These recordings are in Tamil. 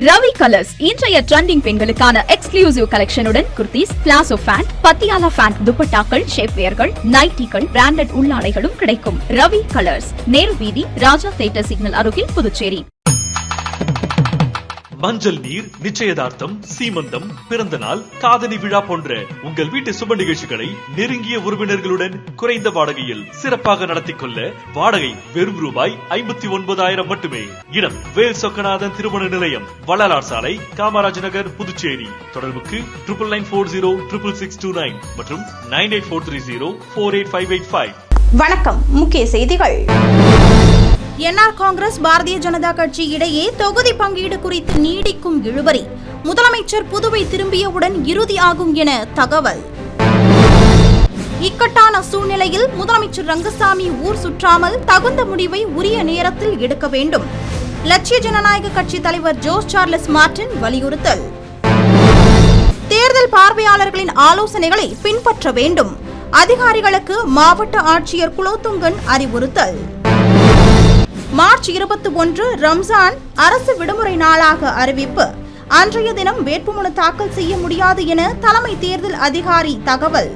ரவி கலர்ஸ் இன்றைய ட்ரெண்டிங் பெண்களுக்கான எக்ஸ்க்ளூசிவ் கலெக்ஷனுடன் kurtis, palazzo pant, Patiala pant, துப்பட்டாக்கள், ஷேப்வேர்கள், நைட்டிகள், பிராண்டட் உள்ளாடைகளும் கிடைக்கும். ரவி கலர்ஸ், நேரு வீதி, ராஜா தியேட்டர் சிக்னல் அருகில், புதுச்சேரி. மஞ்சள் நீர், நிச்சயதார்த்தம், சீமந்தம், பிறந்த நாள், காதணி விழா போன்ற உங்கள் வீட்டு சுப நிகழ்ச்சிகளை நெருங்கிய உறவினர்களுடன் குறைந்த வாடகையில் சிறப்பாக நடத்திக் கொள்ள வாடகை வெறும் ரூபாய் 59,000 மட்டுமே. இடம் வேல் சொக்கநாதன் திருமண நிலையம், வள்ளலார் சாலை, காமராஜ் நகர், புதுச்சேரி. தொடர்புக்கு 99406669 மற்றும் 9843048585. வணக்கம். முக்கிய செய்திகள். என்ஆர் காங்கிரஸ் பாரதிய ஜனதா கட்சி இடையே தொகுதி பங்கீடு குறித்து நீடிக்கும் இழுபறி. முதலமைச்சர் புதுவை திரும்பியவுடன் இறுதியாகும் என தகவல். இக்கட்டான சூழ்நிலையில் முதலமைச்சர் ரங்கசாமி ஊர் சுற்றாமல் தகுந்த முடிவை உரிய நேரத்தில் எடுக்க வேண்டும். லட்சிய ஜனநாயக கட்சி தலைவர் ஜோஸ் சார்லஸ் மார்டின் வலியுறுத்தல். தேர்தல் பார்வையாளர்களின் ஆலோசனைகளை பின்பற்ற வேண்டும். அதிகாரிகளுக்கு மாவட்ட ஆட்சியர் குலோத்துங்கன் அறிவுறுத்தல். மார்ச் 21 ரம்ஜான் அரசு விடுமுறை நாளாக அறிவிப்பு. அன்றைய தினம் வேட்புமனு தாக்கல் செய்ய முடியாது என தலைமை தேர்தல் அதிகாரி தகவல்.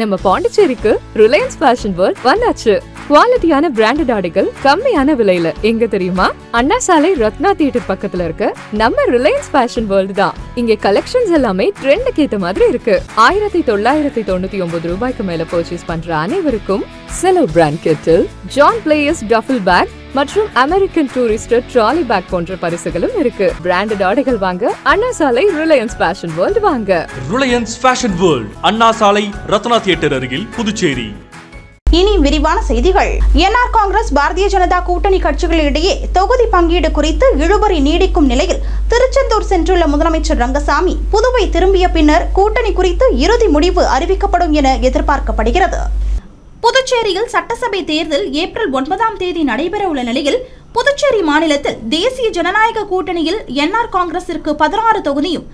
நம்ம பாண்டிச்சேரிக்கு ரிலையன்ஸ் ஃபேஷன் வேர்ல்ட் வந்தாச்சு. குவாலிட்டியான பிராண்டட் ஆடைகள் கம்மியான விலையில. எங்க தெரியுமா? அண்ணா சாலை ரத்னா தியேட்டர் பக்கத்துல இருக்க நம்ம ரிலையன்ஸ் ஃபேஷன் வேர்ல்ட் தான். இங்க கலெக்ஷன்ஸ் எல்லாமே ட்ரெண்டுக்கு ஏத்த மாதிரி இருக்கு. 1999 ரூபாய்க்கு மேல பர்ச்சேஸ் பண்ற அனைவருக்கும் Cello brand kettle, John Players duffel bag மற்றும் அமெரிக்கன் டூரிஸ்டர் ட்ராலி பேக் போன்ற பரிசுகளும் இருக்கு. பிராண்டட் ஆடைகள் வாங்க Anna Salai Reliance Fashion World வாங்க. Reliance Fashion World, Anna Salai Ratna theatre அருகில், புதுச்சேரி. இனி விரிவான செய்திகள். என்ஆர் காங்கிரஸ் பாரதிய ஜனதா கூட்டணி கட்சிகளிடையே தொகுதி பங்கீடு குறித்து இழுபறி நீடிக்கும் நிலையில் திருச்செந்தூர் சென்றுள்ள முதலமைச்சர் ரங்கசாமி புதுவை திரும்பிய பின்னர் கூட்டணி குறித்து இறுதி முடிவு அறிவிக்கப்படும் என எதிர்பார்க்கப்படுகிறது. புதுச்சேரியில் சட்டசபை தேர்தல் ஏப்ரல் 9 நடைபெற உள்ள நிலையில் புதுச்சேரி மாநிலத்தில் தேசிய ஜனநாயக கூட்டணியில் என்ஆர் காங்கிரசிற்கு 16 தொகுதியும்,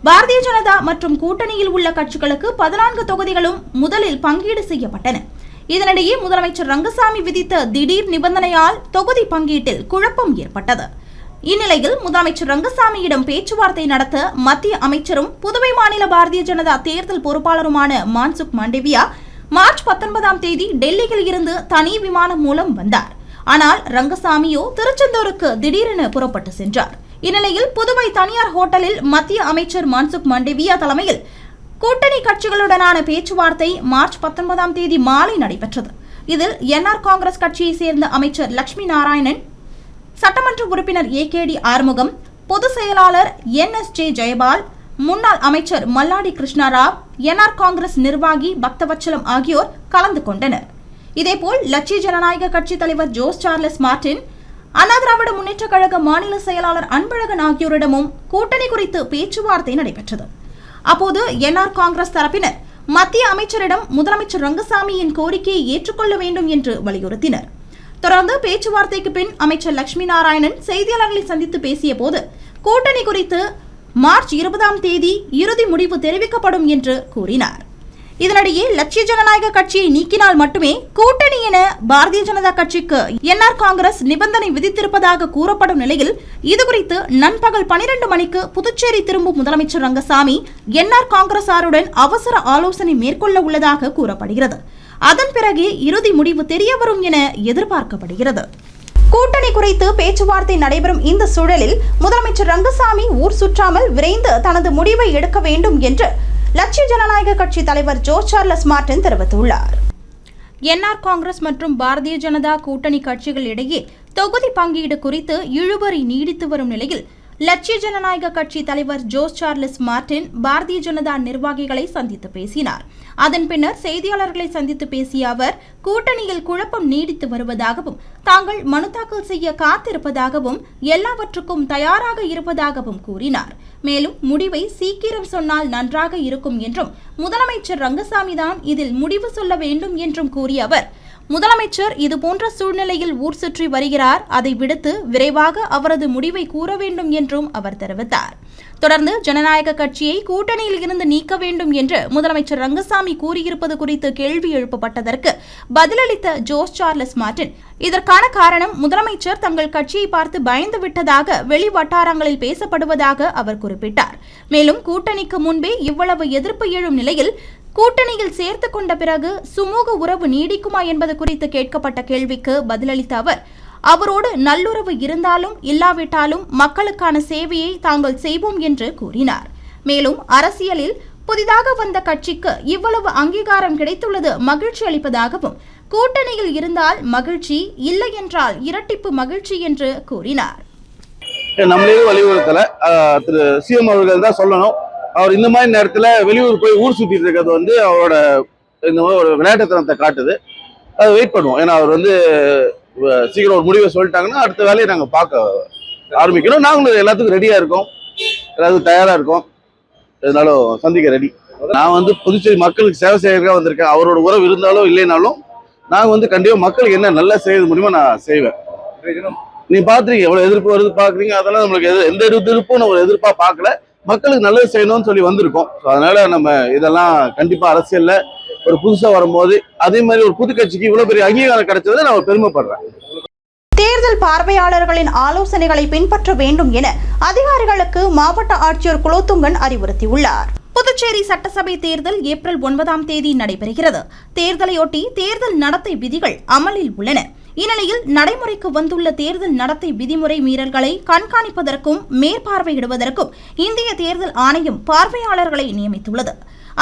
பாரதிய ஜனதா மற்றும் கூட்டணியில் உள்ள கட்சிகளுக்கு 14 தொகுதிகளும் முதலில் பங்கீடு செய்யப்பட்டன. இதனிடையே முதலமைச்சர் ரங்கசாமி விதித்த திடீர் நிபந்தனையால் தொகுதி பங்கீட்டில் குழப்பம் ஏற்பட்டது. இந்நிலையில் முதலமைச்சர் ரங்கசாமியிடம் பேச்சுவார்த்தை நடத்த மத்திய அமைச்சரும் புதுவை மாநில பாரதிய ஜனதா தேர்தல் பொறுப்பாளருமான மான்சுக் மாண்டவியா மார்ச் 19 டெல்லியில் இருந்து தனி விமானம் மூலம் வந்தார். ஆனால் ரங்கசாமியோ திருச்செந்தூருக்கு திடீரென புறப்பட்டு சென்றார். இந்நிலையில் புதுவை தனியார் ஹோட்டலில் மத்திய அமைச்சர் மான்சுக் மாண்டவியா தலைமையில் கூட்டணி கட்சிகளுடனான பேச்சுவார்த்தை மார்ச் 19 மாலை நடைபெற்றது. இதில் என்ஆர் காங்கிரஸ் கட்சியை சேர்ந்த அமைச்சர் லட்சுமி நாராயணன், சட்டமன்ற உறுப்பினர் ஏகேடி ஆறுமுகம், பொதுச் செயலாளர் NSJ ஜெயபால், முன்னாள் அமைச்சர் மல்லாடி கிருஷ்ணாராவ், என்ஆர் காங்கிரஸ் நிர்வாகி பக்தவச்சலம் ஆகியோர் கலந்து கொண்டனர். இதேபோல் லட்சிய ஜனநாயக கட்சி தலைவர் ஜோஸ் சார்லஸ் மார்டின், அண்ணா திராவிட முன்னேற்ற கழக மாநில செயலாளர் அன்பழகன் ஆகியோரிடமும் கூட்டணி குறித்து பேச்சுவார்த்தை நடைபெற்றது. அப்போது என்ஆர் காங்கிரஸ் தரப்பினர் மத்திய அமைச்சரிடம் முதலமைச்சர் ரங்கசாமியின் கோரிக்கையை ஏற்றுக்கொள்ள வேண்டும் என்று வலியுறுத்தினர். தொடர்ந்து பேச்சுவார்த்தைக்கு பின் அமைச்சர் லட்சுமி நாராயணன் செய்தியாளர்களை சந்தித்து பேசிய போது கூட்டணி குறித்து மார்ச் 20 இறுதி முடிவு தெரிவிக்கப்படும் என்று கூறினார். இதனிடையே லட்சிய ஜனநாயக கட்சியை நீக்கினால் மட்டுமே கூட்டணி என பாரதிய ஜனதா கட்சிக்கு என்ஆர் காங்கிரஸ் நிபந்தனை விதித்திருப்பதாக கூறப்படும் நிலையில் இதுகுறித்து நண்பகல் 12 மணிக்கு புதுச்சேரி திரும்பும் முதலமைச்சர் ரங்கசாமி என்ஆர் காங்கிரசாருடன் அவசர ஆலோசனை மேற்கொள்ள உள்ளதாக கூறப்படுகிறது. அதன் பிறகு இறுதி முடிவு தெரியவரும் என எதிர்பார்க்கப்படுகிறது. கூட்டணி குறித்து பேச்சுவார்த்தை நடைபெறும் இந்த சூழலில் முதலமைச்சர் ரங்கசாமி ஊர் சுற்றாமல் விரைந்து தனது முடிவை எடுக்க வேண்டும் என்று லட்சிய ஜனநாயக கட்சி தலைவர் ஜோஸ் சார்லஸ் மார்டின் தெரிவித்துள்ளார். என்ஆர் காங்கிரஸ் மற்றும் பாரதிய ஜனதா கூட்டணி கட்சிகள் இடையே தொகுதி பங்கீடு குறித்து இழுபறி நீடித்து வரும் நிலையில் லட்சிய ஜனநாயக கட்சி தலைவர் ஜோஸ் சார்லஸ் மார்டின் பாரதிய ஜனதா நிர்வாகிகளை சந்தித்து பேசினார். அதன் பின்னர் செய்தியாளர்களை சந்தித்து பேசிய அவர் கூட்டணியில் குழப்பம் நீடித்து வருவதாகவும், தாங்கள் மனு தாக்கல் செய்ய காத்திருப்பதாகவும், எல்லாவற்றுக்கும் தயாராக இருப்பதாகவும் கூறினார். மேலும் முடிவை சீக்கிரம் சொன்னால் நன்றாக இருக்கும் என்றும், முதலமைச்சர் ரங்கசாமி தான் இதில் முடிவு சொல்ல வேண்டும் என்றும் கூறிய அவர், முதலமைச்சர் இதுபோன்ற சூழ்நிலையில் ஊர் சுற்றி வருகிறார், அதை விடுத்து விரைவாக அவரது முடிவை கூற வேண்டும் என்றும் அவர் தெரிவித்தார். தொடர்ந்து ஜனநாயக கட்சியை கூட்டணியில் இருந்து நீக்க வேண்டும் என்று முதலமைச்சர் ரங்கசாமி கூறியிருப்பது குறித்து கேள்வி எழுப்பப்பட்டதற்கு பதிலளித்த ஜோஸ் சார்லஸ் மார்டின், இதற்கான காரணம் முதலமைச்சர் தங்கள் கட்சியை பார்த்து பயந்து விட்டதாக வெளி வட்டாரங்களில் பேசப்படுவதாக அவர் குறிப்பிட்டார். மேலும் கூட்டணிக்கு முன்பே இவ்வளவு எதிர்ப்பு எழும் நிலையில் கூட்டணியில் சேர்த்து கொண்ட பிறகு சுமூக உறவு நீடிக்குமா என்பது குறித்து கேட்கப்பட்ட கேள்விக்கு பதிலளித்த அவர், அவரோடு நல்லுறவு இருந்தாலும் இல்லாவிட்டாலும் மக்களுக்கான சேவையை தாங்கள் செய்வோம் என்று கூறினார். மேலும் அரசியலில் புதிதாக வந்த கட்சிக்கு இவ்வளவு அங்கீகாரம் கிடைத்துள்ளது மகிழ்ச்சி அளிப்பதாகவும், கூட்டணியில் இருந்தால் மகிழ்ச்சி, இல்லை என்றால் இரட்டிப்பு மகிழ்ச்சி என்று கூறினார். நம்மளே வலியுறுத்தல திரு சிஎம் அவர்கள் தான் சொல்லணும். அவர் இந்த மாதிரி நேரத்துல வெளியூர் போய் ஊர் சுத்திட்டு இருக்கிறது வந்து அவரோட இந்த மாதிரி ஒரு விளையாட்டுத்தனத்தை காட்டுது. அதை வெயிட் பண்ணுவோம். ஏன்னா அவர் வந்து சீக்கிரம் ஒரு முடிவை சொல்லிட்டாங்கன்னா அடுத்த வேலையை நாங்கள் பார்க்க ஆரம்பிக்கணும். நாங்களும் எல்லாத்துக்கும் ரெடியா இருக்கோம், எல்லாத்துக்கும் தயாரா இருக்கோம். இதனாலும் சந்திக்க ரெடி. நான் வந்து புதுச்சேரி மக்களுக்கு சேவை செய்யறதுக்காக வந்திருக்கேன். அவரோட உறவு இருந்தாலும் இல்லைனாலும் நாங்கள் வந்து கண்டிப்பாக மக்களுக்கு என்ன நல்லா செய்ய முடியுமோ நான் செய்வேன். நீ பாத்துறீங்க எவ்வளவு எதிர்ப்பு வருது பாக்குறீங்க. அதெல்லாம் நம்மளுக்கு எந்த எதிர்ப்பும் நம்ம எதிர்ப்பா பார்க்கல. மக்களுக்கு நல்லது செய்யணும்னு சொல்லி வந்திருக்கோம். அதனால நம்ம இதெல்லாம் கண்டிப்பா அரசியல்ல ஒரு புதுசா வரும்போது அதே மாதிரி ஒரு புது கட்சிக்கு இவ்வளவு பெரிய அங்கீகாரம் கிடைச்சதை நான் பெருமைப்படுறேன். தேர்தல் பார்வையாளர்களின் ஆலோசனைகளை பின்பற்ற வேண்டும் என அதிகாரிகளுக்கு மாவட்ட ஆட்சியர் குலோத்துங்கன் அறிவுறுத்தியுள்ளார். புதுச்சேரி சட்டசபை தேர்தல் ஏப்ரல் 9ஆம் தேதி நடைபெறுகிறது. தேர்தலையொட்டி தேர்தல் நடத்தை விதிகள் அமலில் உள்ளன. இந்நிலையில் நடைமுறைக்கு வந்துள்ள தேர்தல் நடத்தை விதிமுறை மீறல்களை கண்காணிப்பதற்கும் மேற்பார்வையிடுவதற்கும் இந்திய தேர்தல் ஆணையம் பார்வையாளர்களை நியமித்துள்ளது.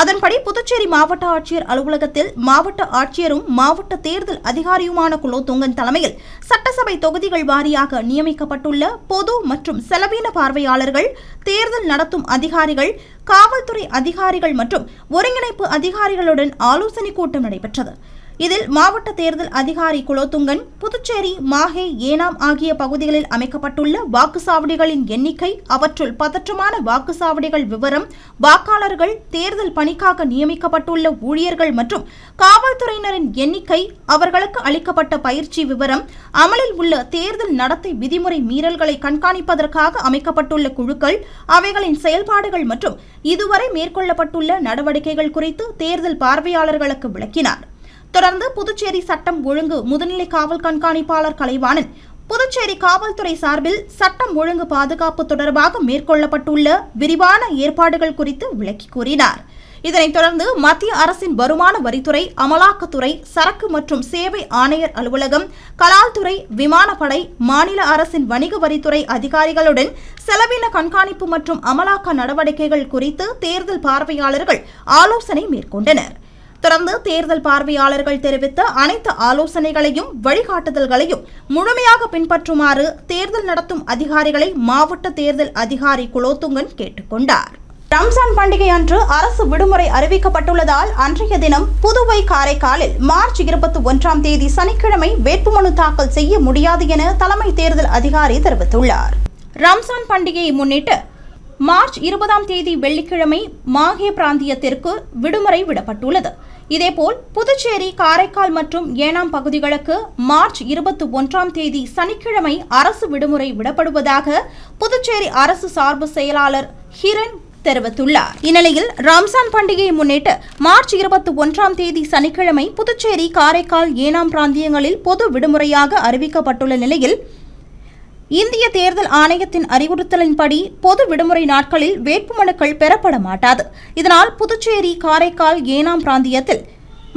அதன்படி புதுச்சேரி மாவட்ட ஆட்சியர் அலுவலகத்தில் மாவட்ட ஆட்சியரும் மாவட்ட தேர்தல் அதிகாரியுமான குலோத்துங்கன் தலைமையில் சட்டசபை தொகுதிகள் வாரியாக நியமிக்கப்பட்டுள்ள பொது மற்றும் செலவீன பார்வையாளர்கள், தேர்தல் நடத்தும் அதிகாரிகள், காவல்துறை அதிகாரிகள் மற்றும் ஒருங்கிணைப்பு அதிகாரிகளுடன் ஆலோசனைக் கூட்டம் நடைபெற்றது. இதில் மாவட்ட தேர்தல் அதிகாரி குலோத்துங்கன் புதுச்சேரி, மாஹே, ஏனாம் ஆகிய பகுதிகளில் அமைக்கப்பட்டுள்ள வாக்குச்சாவடிகளின் எண்ணிக்கை, அவற்றுள் பதற்றமான வாக்குச்சாவடிகள் விவரம், வாக்காளர்கள், தேர்தல் பணிக்காக நியமிக்கப்பட்டுள்ள ஊழியர்கள் மற்றும் காவல்துறையினரின் எண்ணிக்கை, அவர்களுக்கு அளிக்கப்பட்ட பயிற்சி விவரம், அமலில் உள்ள தேர்தல் நடத்தை விதிமுறை மீறல்களை கண்காணிப்பதற்காக அமைக்கப்பட்டுள்ள குழுக்கள், அவைகளின் செயல்பாடுகள் மற்றும் இதுவரை மேற்கொள்ளப்பட்டுள்ள நடவடிக்கைகள் குறித்து தேர்தல் பார்வையாளர்களுக்கு விளக்கினார். தொடர்ந்து புதுச்சேரி சட்டம் ஒழுங்கு முதுநிலை காவல் கண்காணிப்பாளர் கலைவாணன் புதுச்சேரி காவல்துறை சார்பில் சட்டம் ஒழுங்கு பாதுகாப்பு தொடர்பாக மேற்கொள்ளப்பட்டுள்ள விரிவான ஏற்பாடுகள் குறித்து விளக்கி கூறினார். இதனைத் தொடர்ந்து மத்திய அரசின் வருமான வரித்துறை, அமலாக்கத்துறை, சரக்கு மற்றும் சேவை ஆணையர் அலுவலகம், கலால்துறை, விமானப்படை, மாநில அரசின் வணிக வரித்துறை அதிகாரிகளுடன் செலவின கண்காணிப்பு மற்றும் அமலாக்க நடவடிக்கைகள் குறித்து தேர்தல் பார்வையாளர்கள் ஆலோசனை மேற்கொண்டனர். தொடர்ந்து தேர்தல் பார்வையாளர்கள் தெரிவித்த அனைத்து ஆலோசனைகளையும் வழிகாட்டுதல்களையும் முழுமையாக பின்பற்றுமாறு தேர்தல் நடத்தும் அதிகாரிகளை மாவட்ட தேர்தல் அதிகாரி குலோத்துங்கன் கேட்டுக்கொண்டார். ரம்ஜான் பண்டிகை அன்று அரசு விடுமுறை அறிவிக்கப்பட்டுள்ளதால் அன்றைய தினம் புதுவை, காரைக்காலில் மார்ச் 21ஆம் தேதி சனிக்கிழமை வேட்புமனு தாக்கல் செய்ய முடியாது என தலைமை தேர்தல் அதிகாரி தெரிவித்துள்ளார். ரம்ஜான் பண்டிகையை முன்னிட்டு மார்ச் 20ஆம் தேதி வெள்ளிக்கிழமை மாஹே பிராந்தியத்திற்கு விடுமுறை விடப்பட்டுள்ளது. இதேபோல் புதுச்சேரி, காரைக்கால் மற்றும் ஏனாம் பகுதிகளுக்கு மார்ச் 21ஆம் தேதி சனிக்கிழமை அரசு விடுமுறை விடப்படுவதாக புதுச்சேரி அரசு சார்பு செயலாளர் ஹிரண் தெரிவித்துள்ளார். இந்நிலையில் ரம்ஜான் பண்டிகையை முன்னிட்டு மார்ச் 21ஆம் தேதி சனிக்கிழமை புதுச்சேரி, காரைக்கால், ஏனாம் பிராந்தியங்களில் பொது விடுமுறையாக அறிவிக்கப்பட்டுள்ள நிலையில் இந்திய தேர்தல் ஆணையத்தின் அறிவுறுத்தலின்படி பொது விடுமுறை நாட்களில் வேட்புமனுக்கள் பெறப்பட மாட்டாது. இதனால் புதுச்சேரி, காரைக்கால், ஏனாம் பிராந்தியத்தில்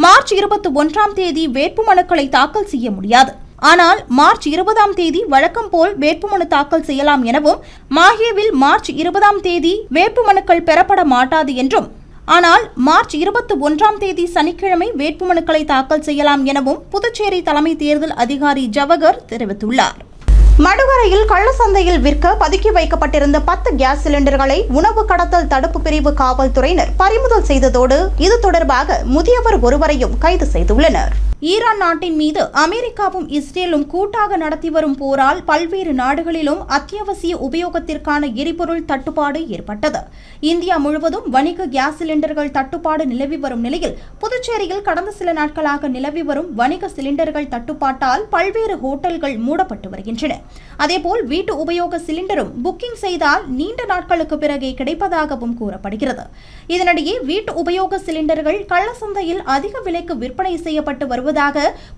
மார்ச் 21ஆம் தேதி வேட்புமனுக்களை தாக்கல் செய்ய முடியாது. ஆனால் மார்ச் 20ஆம் தேதி வழக்கம் போல் வேட்புமனு தாக்கல் செய்யலாம் எனவும், மாஹேவில் மார்ச் 20ஆம் தேதி வேட்புமனுக்கள் பெறப்பட மாட்டாது என்றும், ஆனால் மார்ச் 21ஆம் தேதி சனிக்கிழமை வேட்புமனுக்களை தாக்கல் செய்யலாம் எனவும் புதுச்சேரி தலைமை தேர்தல் அதிகாரி ஜவஹர் தெரிவித்துள்ளார். மடுகரையில் கள்ளசந்தையில் விற்க பதுக்கி வைக்கப்பட்டிருந்த 10 கேஸ் சிலிண்டர்களை உணவு கடத்தல் தடுப்பு பிரிவு காவல்துறையினர் பறிமுதல் செய்ததோடு இது தொடர்பாக முதியவர் ஒருவரையும் கைது செய்துள்ளனர். ஈரான் நாட்டின் மீது அமெரிக்காவும் இஸ்ரேலும் கூட்டாக நடத்தி வரும் போரால் பல்வேறு நாடுகளிலும் அத்தியாவசிய உபயோகத்திற்கான எரிபொருள் தட்டுப்பாடு ஏற்பட்டது. இந்தியா முழுவதும் வணிக கேஸ் சிலிண்டர்கள் தட்டுப்பாடு நிலவி வரும் நிலையில் புதுச்சேரியில் கடந்த சில நாட்களாக நிலவி வரும் வணிக சிலிண்டர்கள் தட்டுப்பாட்டால் பல்வேறு ஹோட்டல்கள் மூடப்பட்டு வருகின்றன. அதேபோல் வீட்டு உபயோக சிலிண்டரும் புக்கிங் செய்தால் நீண்ட நாட்களுக்கு பிறகே கிடைப்பதாகவும் கூறப்படுகிறது. இதனிடையே வீட்டு உபயோக சிலிண்டர்கள் கள்ளசந்தையில் அதிக விலைக்கு விற்பனை செய்யப்பட்டு வருவதாக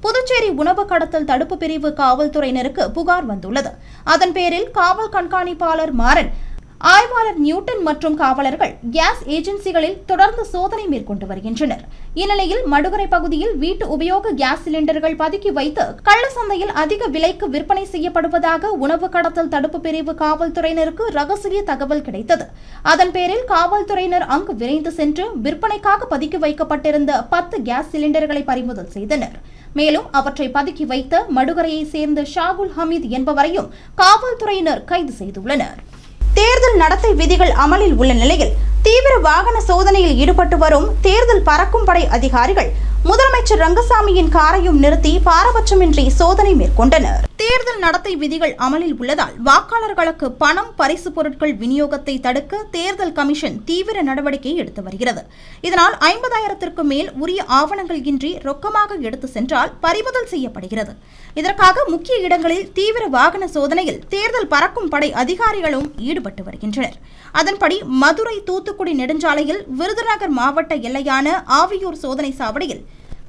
புதுச்சேரி உணவு கடத்தல் தடுப்பு பிரிவு காவல்துறையினருக்கு புகார் வந்துள்ளது. அதன் பேரில் காவல் கண்காணிப்பாளர் மாறன், ஆய்வாளர் நியூட்டன் மற்றும் காவலர்கள் கேஸ் ஏஜென்சிகளில் தொடர்ந்து சோதனை மேற்கொண்டு வருகின்றனர். இந்நிலையில் மடுகரை பகுதியில் வீட்டு உபயோக கேஸ் சிலிண்டர்கள் பதுக்கி வைத்து கள்ளசந்தையில் அதிக விலைக்கு விற்பனை செய்யப்படுவதாக உணவு கடத்தல் தடுப்பு பிரிவு காவல்துறையினருக்கு ரகசிய தகவல் கிடைத்தது. அதன் பேரில் காவல்துறையினர் அங்கு விரைந்து சென்று விற்பனைக்காக பதுக்கி வைக்கப்பட்டிருந்த 10 கேஸ் சிலிண்டர்களை பறிமுதல் செய்தனர். மேலும் அவற்றை பதுக்கி வைத்த மடுகரையை சேர்ந்த ஷாகுல் ஹமீத் என்பவரையும் காவல்துறையினர் கைது செய்துள்ளனர். தேர்தல் நடத்தை விதிகள் அமலில் உள்ள நிலையில் தீவிர வாகன சோதனையில் ஈடுபட்டு வரும் தேர்தல் பறக்கும் படை அதிகாரிகள் முதலமைச்சர் ரங்கசாமியின் காரையும் நிறுத்தி பாரபட்சமின்றி சோதனை மேற்கொண்டனர். தேர்தல் நடத்தை விதிகள் அமலில் உள்ளதால் வாக்காளர்களுக்கு பணம், பரிசு பொருட்கள் விநியோகத்தை தடுக்க தேர்தல் கமிஷன் தீவிர நடவடிக்கை எடுத்து வருகிறது. இதனால் 50,000க்கும் மேல் உரிய ஆவணங்கள் இன்றி ரொக்கமாக எடுத்து சென்றால் பறிமுதல் செய்யப்படுகிறது. இதற்காக முக்கிய இடங்களில் தீவிர வாகன சோதனையில் தேர்தல் பறக்கும் படை அதிகாரிகளும் ஈடுபட்டு வருகின்றனர். அதன்படி மதுரை தூத்துக்குடி நெடுஞ்சாலையில் விருதுநகர் மாவட்ட எல்லையான ஆவியூர் சோதனை சாவடியில்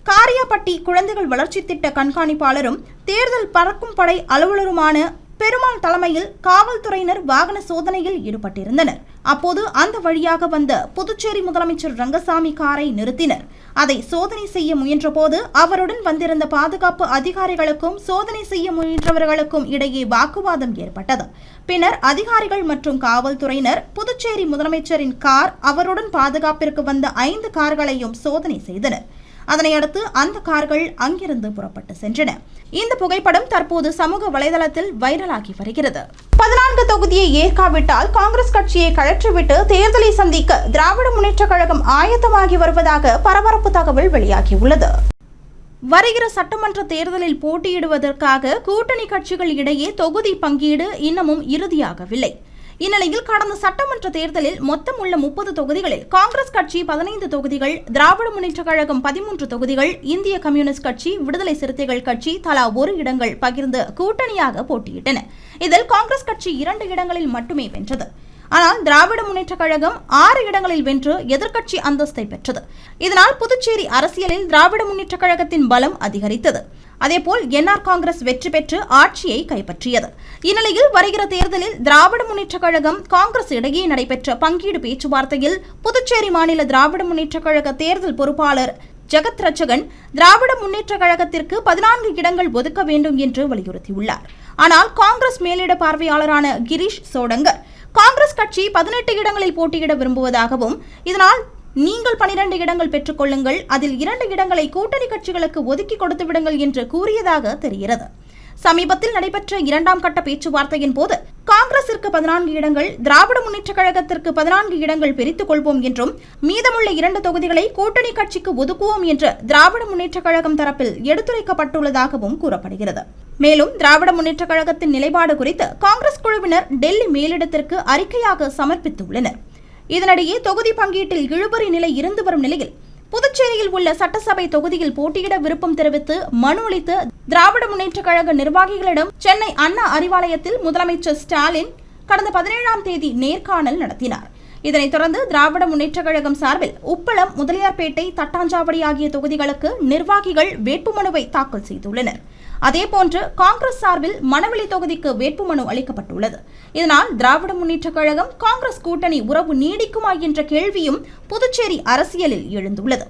காரியாபட்டி குழந்தைகள் வளர்ச்சி திட்ட கண்காணிப்பாளரும் தேர்தல் பறக்கும் படை அலுவலருமான பெருமாள் தலைமையில் காவல்துறையினர் வாகன சோதனையில் ஈடுபட்டிருந்தனர். அப்போது அந்த வழியாக வந்த புதுச்சேரி முதலமைச்சர் ரங்கசாமி காரை நிறுத்தினர். அதை சோதனை செய்ய முயன்றபோது அவருடன் வந்திருந்த பாதுகாப்பு அதிகாரிகளுக்கும் சோதனை செய்ய முயன்றவர்களுக்கும் இடையே வாக்குவாதம் ஏற்பட்டது. பின்னர் அதிகாரிகள் மற்றும் காவல்துறையினர் புதுச்சேரி முதலமைச்சரின் கார், அவருடன் பாதுகாப்பிற்கு வந்த 5 கார்களையும் சோதனை செய்தனர். அதனையடுத்து அந்த கார்கள் அங்கிருந்து புறப்பட்டு சென்றன. இந்த புகைப்படம் தற்போது சமூக வலைதளத்தில் வைரலாகி வருகிறது. 14 தொகுதியை ஏற்காவிட்டால் காங்கிரஸ் கட்சியை கழற்றிவிட்டு தேர்தலை சந்திக்க திராவிட முன்னேற்றக் கழகம் ஆயத்தமாகி வருவதாக பரபரப்பு தகவல் வெளியாகியுள்ளது. வருகிற சட்டமன்ற தேர்தலில் போட்டியிடுவதற்காக கூட்டணி கட்சிகள் இடையே தொகுதி பங்கீடு இன்னமும் இறுதியாகவில்லை. இந்நிலையில் கடந்த சட்டமன்ற தேர்தலில் மொத்தம் உள்ள 30 தொகுதிகளில் காங்கிரஸ் கட்சி 15 தொகுதிகள், திராவிட முன்னேற்றக் கழகம் 13 தொகுதிகள், இந்திய கம்யூனிஸ்ட் கட்சி, விடுதலை சிறுத்தைகள் கட்சி தலா 1 இடங்கள் பகிர்ந்து கூட்டணியாக போட்டியிட்டன. இதில் காங்கிரஸ் கட்சி 2 இடங்களில் மட்டுமே வென்றது. ஆனால் திராவிட முன்னேற்றக் கழகம் 6 இடங்களில் வென்று எதிர்க்கட்சி அந்தஸ்தை பெற்றது. இதனால் புதுச்சேரி அரசியலில் திராவிட முன்னேற்றக் கழகத்தின் பலம் அதிகரித்தது. அதேபோல் என்ஆர் காங்கிரஸ் வெற்றி பெற்று ஆட்சியை கைப்பற்றியது. இந்நிலையில் வருகிற தேர்தலில் திராவிட முன்னேற்றக் கழகம் காங்கிரஸ் இடையே நடைபெற்ற பங்கீடு பேச்சுவார்த்தையில் புதுச்சேரி மாநில திராவிட முன்னேற்றக் கழக தேர்தல் பொறுப்பாளர் ஜெகத் ரட்சகன் திராவிட முன்னேற்றக் கழகத்திற்கு 14 இடங்கள் ஒதுக்க வேண்டும் என்று வலியுறுத்தியுள்ளார். ஆனால் காங்கிரஸ் மேலிட பார்வையாளரான கிரீஷ் சோடங்கர் காங்கிரஸ் கட்சி 18 இடங்களில் போட்டியிட விரும்புவதாகவும், இதனால் நீங்கள் 12 இடங்கள் பெற்றுக் கொள்ளுங்கள், அதில் 2 இடங்களை கூட்டணி கட்சிகளுக்கு ஒதுக்கி கொடுத்து விடுங்கள் என்று கூறியதாக தெரிகிறது. சமீபத்தில் நடைபெற்ற 2ஆம் கட்ட பேச்சுவார்த்தையின் போது காங்கிரசிற்கு 14 இடங்கள், திராவிட முன்னேற்றக் கழகத்திற்கு 14 இடங்கள் பிரித்துக் கொள்வோம் என்றும் மீதமுள்ள 2 தொகுதிகளை கூட்டணி கட்சிக்கு ஒதுக்குவோம் என்று திராவிட முன்னேற்றக் கழகம் தரப்பில் எடுத்துரைக்கப்பட்டுள்ளதாகவும் கூறப்படுகிறது. மேலும் திராவிட முன்னேற்றக் கழகத்தின் நிலைப்பாடு குறித்து காங்கிரஸ் குழுவினர் டெல்லி மேலிடத்திற்கு அறிக்கையாக சமர்ப்பித்துள்ளனர். இதனிடையே தொகுதி பங்கீட்டில் இழுபறி நிலை இருந்து வரும் நிலையில் புதுச்சேரியில் உள்ள சட்டசபை தொகுதியில் போட்டியிட விருப்பம் தெரிவித்து மனு அளித்து திராவிட முன்னேற்றக் கழக நிர்வாகிகளிடம் சென்னை அண்ணா அறிவாலயத்தில் முதலமைச்சர் ஸ்டாலின் கடந்த 17ஆம் தேதி நேர்காணல் நடத்தினார். இதனைத் தொடர்ந்து திராவிட முன்னேற்றக் கழகம் சார்பில் உப்பளம், முதலியார்பேட்டை, தட்டாஞ்சாவடி ஆகிய தொகுதிகளுக்கு நிர்வாகிகள் வேட்புமனுவை தாக்கல் செய்துள்ளனர். அதேபோன்று காங்கிரஸ் சார்பில் மணவெளி தொகுதிக்கு வேட்புமனு அளிக்கப்பட்டுள்ளது. இதனால் திராவிட முன்னேற்றக் கழகம் காங்கிரஸ் கூட்டணி உறவு நீடிக்குமா என்ற கேள்வியும் புதுச்சேரி அரசியலில் எழுந்துள்ளது.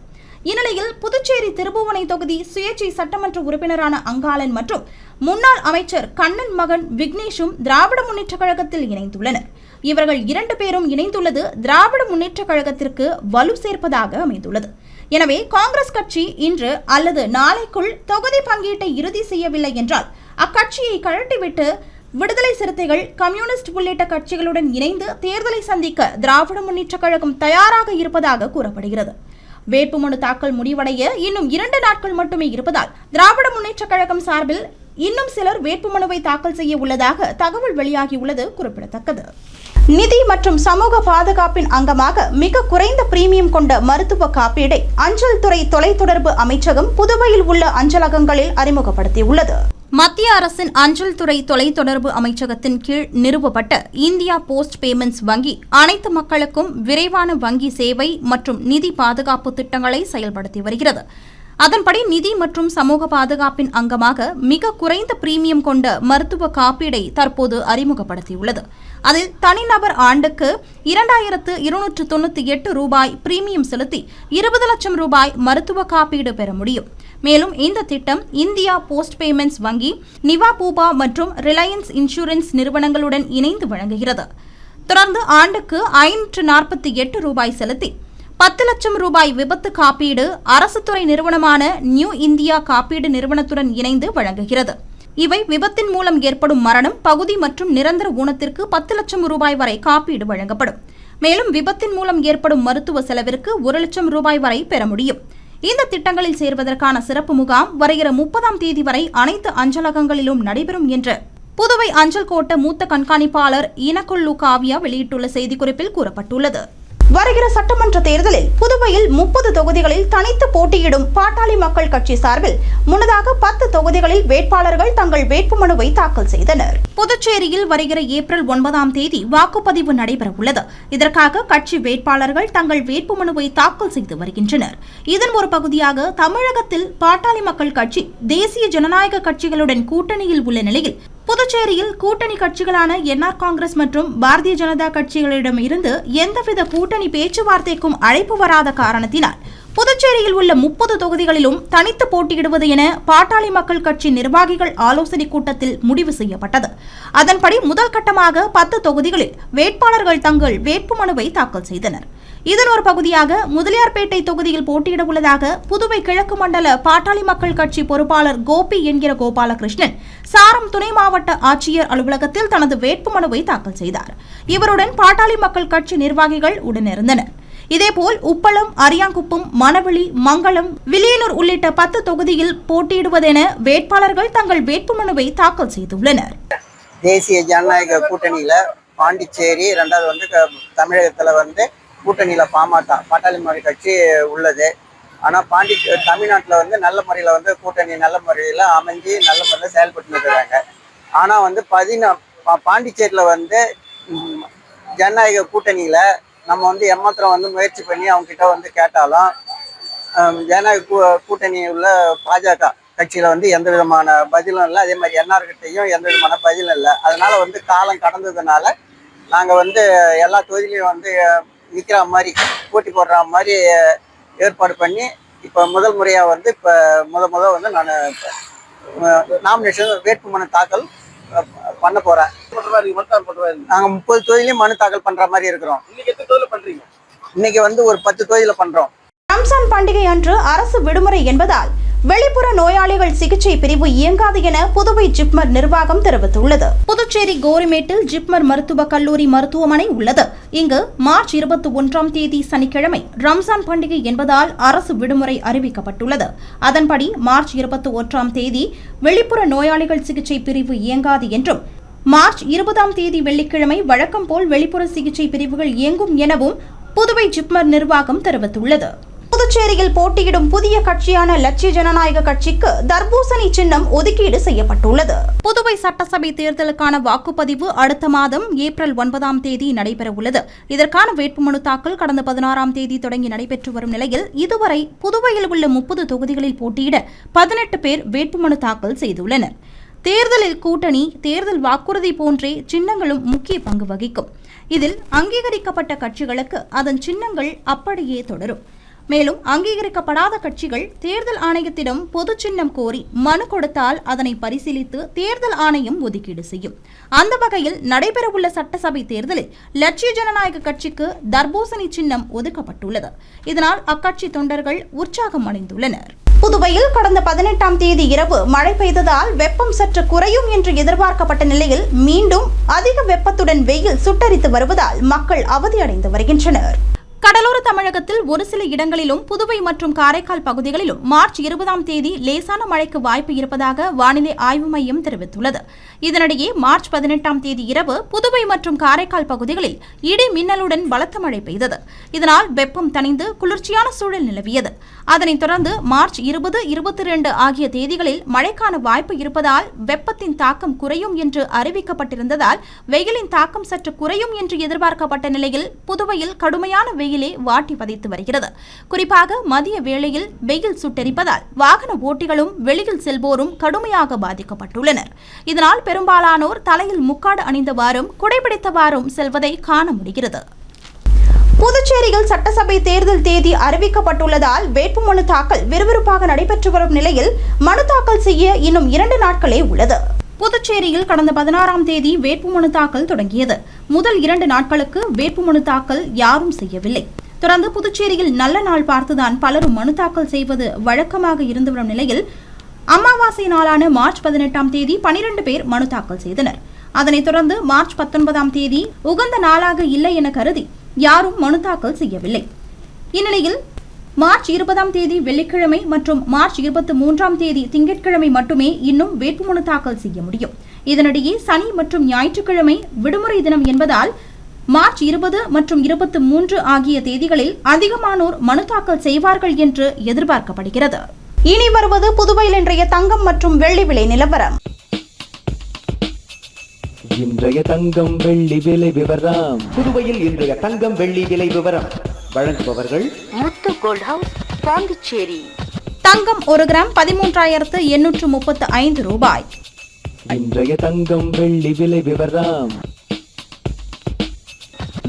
இந்நிலையில் புதுச்சேரி திருபுவனை தொகுதி சுயேட்சை சட்டமன்ற உறுப்பினரான அங்காளன் மற்றும் முன்னாள் அமைச்சர் கண்ணன் மகன் விக்னேஷும் திராவிட முன்னேற்றக் கழகத்தில் இணைந்துள்ளனர். இவர்கள் 2 பேரும் இணைந்துள்ளது திராவிட முன்னேற்றக் கழகத்திற்கு வலு சேர்ப்பதாக அமைந்துள்ளது. எனவே காங்கிரஸ் கட்சி இன்று அல்லது நாளைக்குள் தொகுதி பங்கீட்டை இறுதி செய்யவில்லை என்றால் அக்கட்சியை கழட்டிவிட்டு விடுதலை சிறுத்தைகள், கம்யூனிஸ்ட் உள்ளிட்ட கட்சிகளுடன் இணைந்து தேர்தலை சந்திக்க திராவிட முன்னேற்றக் கழகம் தயாராக இருப்பதாக கூறப்படுகிறது. வேட்புமனு தாக்கல் முடிவடைய இன்னும் 2 நாட்கள் மட்டுமே இருப்பதால் திராவிட முன்னேற்றக் கழகம் சார்பில் இன்னும் சிலர் வேட்புமனுவை தாக்கல் செய்ய உள்ளதாக தகவல் வெளியாகியுள்ளது குறிப்பிடத்தக்கது. நிதி மற்றும் சமூக பாதுகாப்பின் அங்கமாக மிக குறைந்த பிரீமியம் கொண்ட மருத்துவ காப்பீடை அஞ்சல் துறை தொலைத்தொடர்பு அமைச்சகம் புதுவையில் உள்ள அஞ்சலகங்களில் அறிமுகப்படுத்தியுள்ளது. மத்திய அரசின் அஞ்சல் துறை தொலைத்தொடர்பு அமைச்சகத்தின் கீழ் நிறுவப்பட்ட இந்தியா போஸ்ட் பேமெண்ட்ஸ் வங்கி அனைத்து மக்களுக்கும் விரைவான வங்கி சேவை மற்றும் நிதி பாதுகாப்பு திட்டங்களை செயல்படுத்தி வருகிறது. அதன்படி நிதி மற்றும் சமூக பாதுகாப்பின் அங்கமாக மிக குறைந்த பிரீமியம் கொண்ட மருத்துவ காப்பீடை தற்போது அறிமுகப்படுத்தியுள்ளது. அதில் தனிநபர் ஆண்டுக்கு 2298 ரூபாய் பிரீமியம் செலுத்தி 20 லட்சம் ரூபாய் மருத்துவ காப்பீடு பெற முடியும். மேலும் இந்த திட்டம் இந்தியா போஸ்ட் பேமெண்ட்ஸ் வங்கி, நிவா பூபா மற்றும் ரிலையன்ஸ் இன்சூரன்ஸ் நிறுவனங்களுடன் இணைந்து வழங்குகிறது. தொடர்ந்து ஆண்டுக்கு 548 ரூபாய் செலுத்தி 10 லட்சம் ரூபாய் விபத்து காப்பீடு அரசு துறை நிறுவனமான நியூ இந்தியா காப்பீடு நிறுவனத்துடன் இணைந்து வழங்குகிறது. இவை விபத்தின் மூலம் ஏற்படும் மரணம், பகுதி மற்றும் நிரந்தர ஊனத்திற்கு 10 லட்சம் ரூபாய் வரை காப்பீடு வழங்கப்படும். மேலும் விபத்தின் மூலம் ஏற்படும் மருத்துவ செலவிற்கு 1 லட்சம் ரூபாய் வரை பெற முடியும். இந்த திட்டங்களில் சேர்வதற்கான சிறப்பு முகாம் வருகிற 30ஆம் தேதி வரை அனைத்து அஞ்சலகங்களிலும் நடைபெறும் என்று புதுவை அஞ்சல் கோட்ட மூத்த கண்காணிப்பாளர் இனக்கொல்லு காவியா வெளியிட்டுள்ள செய்திக்குறிப்பில் கூறப்பட்டுள்ளது. வருகிற சட்டமன்ற தேர்தலில் புதுவையில் 30 தொகுதிகளில் தனித்து போட்டியிடும் பாட்டாளி மக்கள் கட்சி சார்பில் முன்னதாக 10 தொகுதிகளில் வேட்பாளர்கள் தங்கள் வேட்புமனுவை தாக்கல் செய்தனர். புதுச்சேரியில் வருகிற ஏப்ரல் 9ஆம் தேதி வாக்குப்பதிவு நடைபெற உள்ளது. இதற்காக கட்சி வேட்பாளர்கள் தங்கள் வேட்புமனுவை தாக்கல் செய்து வருகின்றனர். இதன் ஒரு பகுதியாக தமிழகத்தில் பாட்டாளி மக்கள் கட்சி தேசிய ஜனநாயக கட்சிகளுடன் கூட்டணியில் உள்ள நிலையில் புதுச்சேரியில் கூட்டணி கட்சிகளான என்ஆர் காங்கிரஸ் மற்றும் பாரதிய ஜனதா கட்சிகளிடம் இருந்து எந்தவித கூட்டணி பேச்சுவார்த்தைக்கும் அழைப்பு வராத காரணத்தினால் புதுச்சேரியில் உள்ள 30 தொகுதிகளிலும் தனித்து போட்டியிடுவது என பாட்டாளி மக்கள் கட்சி நிர்வாகிகள் ஆலோசனை கூட்டத்தில் முடிவு செய்யப்பட்டது. அதன்படி முதல் கட்டமாக 10 தொகுதிகளில் வேட்பாளர்கள் தங்கள் வேட்புமனுவை தாக்கல் செய்தனர். இதன் ஒரு பகுதியாக முதலியார்பேட்டை தொகுதியில் போட்டியிட உள்ளதாக புதுவை கிழக்கு மண்டல பாட்டாளி மக்கள் கட்சி பொறுப்பாளர் கோபி என்கிற கோபாலகிருஷ்ணன் சாரம் துணை மாவட்ட ஆட்சியர் அலுவலகத்தில் தனது வேட்புமனுவை தாக்கல் செய்தார். இவருடன் பாட்டாளி மக்கள் கட்சி நிர்வாகிகள் உடனிருந்தனர். இதேபோல் உப்பளம், அரியாங்குப்பம், மணவெளி, மங்களம், வில்லியனூர் உள்ளிட்ட 10 தொகுதியில் போட்டியிடுவதென வேட்பாளர்கள் தங்கள் வேட்புமனுவை தாக்கல் செய்துள்ளனர். தேசிய ஜனநாயக கூட்டணியில பாண்டிச்சேரி, 2வது தமிழகத்துல கூட்டணியில பாட்டாளி மக்கள் கட்சி உள்ளது. ஆனா தமிழ்நாட்டில் நல்ல முறையில் கூட்டணி நல்ல முறையில் அமைஞ்சு நல்ல முறையில் செயல்பட்டு இருக்கிறாங்க. ஆனா பாண்டிச்சேரியில் ஜனநாயக கூட்டணியில நம்ம ஏமாத்திரம் முயற்சி பண்ணி அவங்க கிட்ட கேட்டாலும் ஜனநாயக கூட்டணி உள்ள பாஜக கட்சியில எந்த விதமான பதிலும் இல்லை. அதே மாதிரி என்ஆர் கிட்டையும் எந்த விதமான பதிலும் இல்லை. அதனால காலம் கடந்ததுனால நாங்க எல்லா தொகுதியிலையும் நிற்கிற மாதிரி போட்டி போடுற மாதிரி ஏற்பாடு பண்ணி இப்போ முதல் முறையா இப்போ முத நான் நாமினேஷன் வேட்புமனு தாக்கல் பண்ண போறேன். நாங்க 30 தொகுதியிலையும் மனு தாக்கல் பண்ற மாதிரி இருக்கிறோம். இன்னைக்கு ஒரு 10 தொகுதியில பண்றோம். ரம்ஜான் பண்டிகை அன்று அரசு விடுமுறை என்பதால் வெளிப்புற நோயாளிகள் சிகிச்சை பிரிவு இயங்காது என புதுவை ஜிப்மர் நிர்வாகம் தெரிவித்துள்ளது. புதுச்சேரி கோரிமேட்டில் ஜிப்மர் மருத்துவக் கல்லூரி மருத்துவமனை உள்ளது. இங்கு மார்ச் 21ஆம் தேதி சனிக்கிழமை ரம்ஜான் பண்டிகை என்பதால் அரசு விடுமுறை அறிவிக்கப்பட்டுள்ளது. அதன்படி மார்ச் 21ஆம் தேதி வெளிப்புற நோயாளிகள் சிகிச்சை பிரிவு இயங்காது என்றும் மார்ச் 20ஆம் தேதி வெள்ளிக்கிழமை வழக்கம் போல் வெளிப்புற சிகிச்சை பிரிவுகள் இயங்கும் எனவும் புதுவை ஜிப்மர் நிர்வாகம் தெரிவித்துள்ளது. புதுச்சேரியில் போட்டியிடும் புதிய கட்சியான லட்சிய ஜனநாயக கட்சிக்கு தர்பூசணி சின்னம் ஒதுக்கீடு செய்யப்பட்டுள்ளது. புதுவை சட்டசபை தேர்தலுக்கான வாக்குப்பதிவு அடுத்த மாதம் ஏப்ரல் 9ஆம் தேதி நடைபெற உள்ளது. இதற்கான வேட்புமனு தாக்கல் கடந்த 16ஆம் தேதி தொடங்கி நடைபெற்று வரும் நிலையில் இதுவரை புதுவையில் உள்ள 30 தொகுதிகளில் போட்டியிட 18 பேர் வேட்புமனு தாக்கல் செய்துள்ளனர். தேர்தலில் கூட்டணி, தேர்தல் வாக்குறுதி போன்றே சின்னங்களும் முக்கிய பங்கு வகிக்கும். இதில் அங்கீகரிக்கப்பட்ட கட்சிகளுக்கு அதன் சின்னங்கள் அப்படியே தொடரும். மேலும் அங்கீகரிக்கப்படாத கட்சிகள் தேர்தல் ஆணையத்திடம் பொது சின்னம் கோரி மனு கொடுத்தால் அதனை பரிசீலித்து தேர்தல் ஆணையம் ஒதுக்கீடு செய்யும். அந்த வகையில் நடைபெறவுள்ள சட்டசபை தேர்தலில் லட்சிய ஜனநாயக கட்சிக்கு தர்பூசணி சின்னம் ஒதுக்கப்பட்டுள்ளது. இதனால் அக்கட்சி தொண்டர்கள் உற்சாகம் அடைந்துள்ளனர். புதுவையில் கடந்த 18ஆம் தேதி இரவு மழை பெய்ததால் வெப்பம் சற்று குறையும் என்று எதிர்பார்க்கப்பட்ட நிலையில் மீண்டும் அதிக வெப்பத்துடன் வெயில் சுட்டரித்து வருவதால் மக்கள் அவதியடைந்து வருகின்றனர். கடலோர தமிழகத்தில் ஒரு சில இடங்களிலும் புதுவை மற்றும் காரைக்கால் பகுதிகளிலும் மார்ச் 20ஆம் தேதி லேசான மழைக்கு வாய்ப்பு இருப்பதாக வானிலை ஆய்வு மையம் தெரிவித்துள்ளது. இதனிடையே மார்ச் 18ஆம் தேதி இரவு புதுவை மற்றும் காரைக்கால் பகுதிகளில் இடி மின்னலுடன் பலத்த மழை பெய்தது. இதனால் வெப்பம் தணிந்து குளிர்ச்சியான சூழல் நிலவியது. அதனைத் தொடர்ந்து மார்ச் 20, 22 ஆகிய தேதிகளில் மழைக்கான வாய்ப்பு இருப்பதால் வெப்பத்தின் தாக்கம் குறையும் என்று அறிவிக்கப்பட்டிருந்ததால் வெயிலின் தாக்கம் சற்று குறையும் என்று எதிர்பார்க்கப்பட்ட நிலையில் புதுவையில் கடுமையான வெயிலே வாட்டி வதைத்து வருகிறது. குறிப்பாக மதிய வேளையில் வெயில் சுட்டெரிப்பதால் வாகன ஓட்டிகளும் வெளியில் செல்வோரும் கடுமையாக பாதிக்கப்பட்டுள்ளனர். இதனால் பெரும்பாலானோர் தலையில் முக்காடு அணிந்தவாறும் குடைபிடித்தவாறும் செல்வதை காண முடிகிறது. புதுச்சேரியில் சட்டசபை தேர்தல் தேதி அறிவிக்கப்பட்டுள்ளதால் வேட்புமனு தாக்கல் விறுவிறுப்பாக நடைபெற்று வரும் நிலையில் மனு தாக்கல் செய்ய இன்னும் 2 நாட்களே உள்ளது. புதுச்சேரியில் கடந்த 16ஆம் தேதி வேட்புமனு தாக்கல் தொடங்கியது. முதல் 2 நாட்களுக்கு வேட்புமனு தாக்கல் யாரும் செய்யவில்லை. தொடர்ந்து புதுச்சேரியில் நல்ல நாள் பார்த்துதான் பலரும் மனு தாக்கல் செய்வது வழக்கமாக இருந்து வரும் நிலையில் அமாவாசை நாளான மார்ச் 18ஆம் தேதி 12 பேர் மனு தாக்கல் செய்தனர். அதனைத் தொடர்ந்து மார்ச் 19ஆம் தேதி உகந்த நாளாக இல்லை என கருதி யாரும் மனு தாக்கல் செய்யவில்லை. இந்நிலையில் மார்ச் 20ஆம் தேதி வெள்ளிக்கிழமை மற்றும் மார்ச் 23ஆம் தேதி திங்கட்கிழமை மட்டுமே இன்னும் வேட்புமனு தாக்கல் செய்ய முடியும். இதனிடையே சனி மற்றும் ஞாயிற்றுக்கிழமை விடுமுறை தினம் என்பதால் மார்ச் 20 மற்றும் 23 ஆகிய தேதிகளில் அதிகமானோர் மனு தாக்கல் செய்வார்கள் என்று எதிர்பார்க்கப்படுகிறது. இனி வருவது புதுவையில் இன்றைய தங்கம் மற்றும் வெள்ளி விலை நிலவரம். இன்றைய தங்கம் வெள்ளி விலை விவரம். புதுவையில் இன்றைய தங்கம் வெள்ளி விலை விவரம் வழங்குபவர்கள் முத்து கோல்ட் ஹவுஸ், பாண்டிச்சேரி. தங்கம் 1 கிராம் 13,835 ரூபாய். இன்றைய தங்கம் வெள்ளி விலை விவரம்.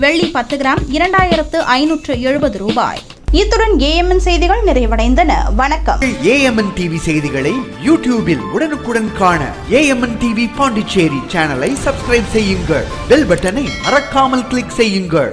வெள்ளி 10 கிராம் 2,570 ரூபாய். இத்துடன் ஏஎம்என் செய்திகள் நிறைவடைந்தன. வணக்கம். ஏஎம்என் டிவி செய்திகளை யூடியூபில் உடனுக்குடன் காண ஏஎம்என் டிவி பாண்டிச்சேரி சேனலை சப்ஸ்கிரைப் செய்யுங்கள். பெல் பட்டனை மறக்காமல் கிளிக் செய்யுங்கள்.